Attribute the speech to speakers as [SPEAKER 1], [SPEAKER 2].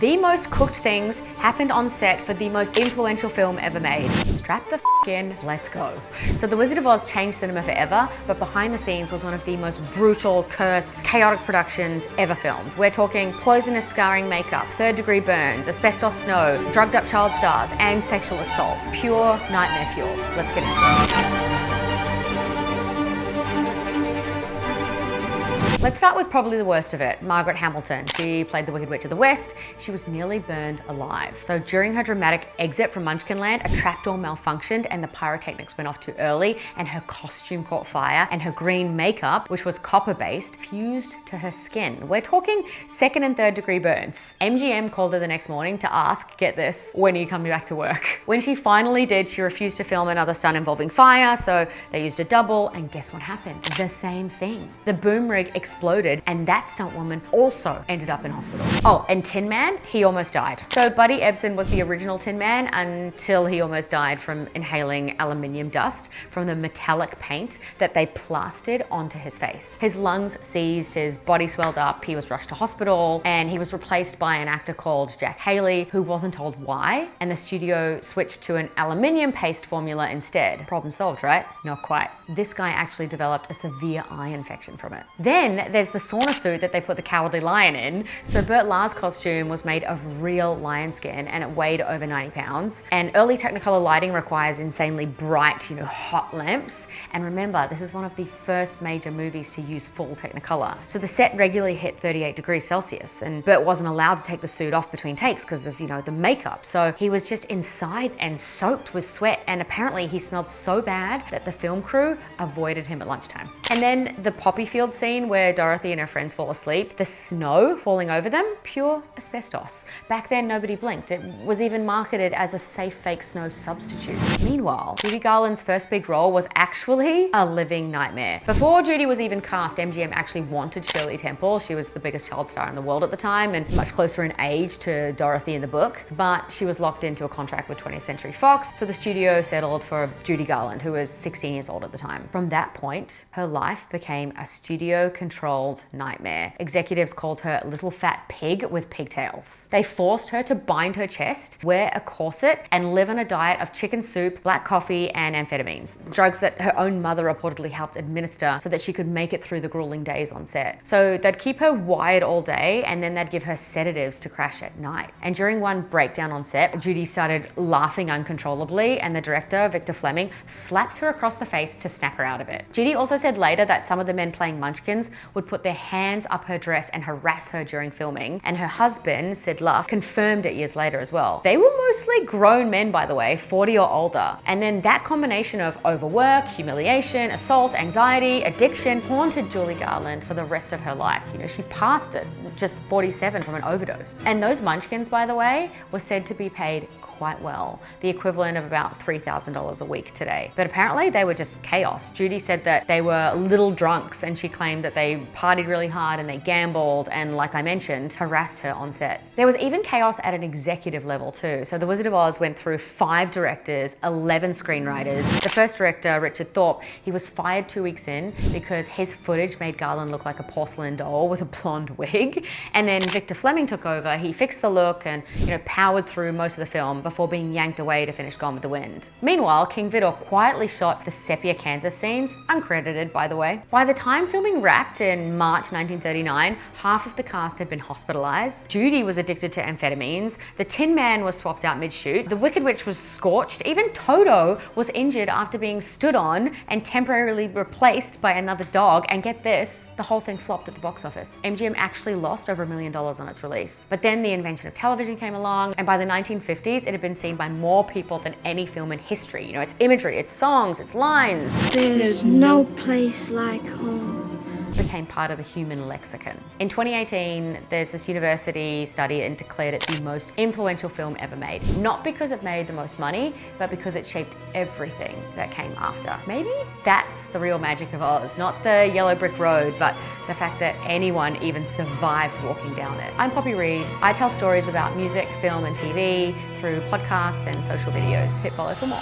[SPEAKER 1] The most cooked things happened on set for the most influential film ever made. Strap the in, let's go. So The Wizard of Oz changed cinema forever, but behind the scenes was one of the most brutal, cursed, chaotic productions ever filmed. We're talking poisonous scarring makeup, third-degree burns, asbestos snow, drugged-up child stars, and sexual assault. Pure nightmare fuel. Let's get into it. Let's start with probably the worst of it, Margaret Hamilton. She played the Wicked Witch of the West. She was nearly burned alive. So during her dramatic exit from Munchkinland, a trapdoor malfunctioned and the pyrotechnics went off too early and her costume caught fire and her green makeup, which was copper-based, fused to her skin. We're talking second and third degree burns. MGM called her the next morning to ask, get this, when are you coming back to work? When she finally did, she refused to film another stunt involving fire, so they used a double, and guess what happened? The same thing. The boom rig exploded and that stunt woman also ended up in hospital. Oh, and Tin Man, he almost died. So Buddy Ebsen was the original Tin Man until he almost died from inhaling aluminium dust from the metallic paint that they plastered onto his face. His lungs seized, his body swelled up, he was rushed to hospital, and he was replaced by an actor called Jack Haley, who wasn't told why, and the studio switched to an aluminium paste formula instead. Problem solved, right? Not quite. This guy actually developed a severe eye infection from it. Then there's the sauna suit that they put the Cowardly Lion in. So Burt Lahr's costume was made of real lion skin and it weighed over 90 pounds. And early Technicolor lighting requires insanely bright, hot lamps. And remember, this is one of the first major movies to use full Technicolor. So the set regularly hit 38 degrees Celsius and Burt wasn't allowed to take the suit off between takes because of, the makeup. So he was just inside and soaked with sweat. And apparently he smelled so bad that the film crew avoided him at lunchtime. And then the poppy field scene where Dorothy and her friends fall asleep, the snow falling over them, pure asbestos. Back then, nobody blinked. It was even marketed as a safe fake snow substitute. Meanwhile, Judy Garland's first big role was actually a living nightmare. Before Judy was even cast, MGM actually wanted Shirley Temple. She was the biggest child star in the world at the time and much closer in age to Dorothy in the book, but she was locked into a contract with 20th Century Fox, so the studio settled for Judy Garland, who was 16 years old at the time. From that point, her life became a studio-controlled nightmare. Executives called her little fat pig with pigtails. They forced her to bind her chest, wear a corset, and live on a diet of chicken soup, black coffee, and amphetamines, drugs that her own mother reportedly helped administer so that she could make it through the grueling days on set. So they'd keep her wired all day, and then they'd give her sedatives to crash at night. And during one breakdown on set, Judy started laughing uncontrollably, and the director, Victor Fleming, slapped her across the face to snap her out of it. Judy also said later that some of the men playing Munchkins would put their hands up her dress and harass her during filming, and her husband, Sid Luft, confirmed it years later as well. They were mostly grown men, by the way, 40 or older. And then that combination of overwork, humiliation, assault, anxiety, addiction haunted Judy Garland for the rest of her life. She passed it, just 47 from an overdose. And those Munchkins, by the way, were said to be paid quite well, the equivalent of about $3,000 a week today. But apparently they were just chaos. Judy said that they were little drunks and she claimed that they partied really hard and they gambled and, like I mentioned, harassed her on set. There was even chaos at an executive level too. So The Wizard of Oz went through 5 directors, 11 screenwriters. The first director, Richard Thorpe, he was fired 2 weeks in because his footage made Garland look like a porcelain doll with a blonde wig. And then Victor Fleming took over. He fixed the look and, powered through most of the film before being yanked away to finish Gone with the Wind. Meanwhile, King Vidor quietly shot the sepia Kansas scenes, uncredited by the way. By the time filming wrapped in March 1939, half of the cast had been hospitalized. Judy was addicted to amphetamines. The Tin Man was swapped out mid-shoot. The Wicked Witch was scorched. Even Toto was injured after being stood on and temporarily replaced by another dog. And get this, the whole thing flopped at the box office. MGM actually lost over $1 million on its release. But then the invention of television came along, and by the 1950s, it had been seen by more people than any film in history. Its imagery, its songs, its lines.
[SPEAKER 2] There's no place like home.
[SPEAKER 1] Became part of the human lexicon. In 2018, there's this university study and declared it the most influential film ever made. Not because it made the most money, but because it shaped everything that came after. Maybe that's the real magic of Oz, not the yellow brick road, but the fact that anyone even survived walking down it. I'm Poppy Reed. I tell stories about music, film, and TV through podcasts and social videos. Hit follow for more.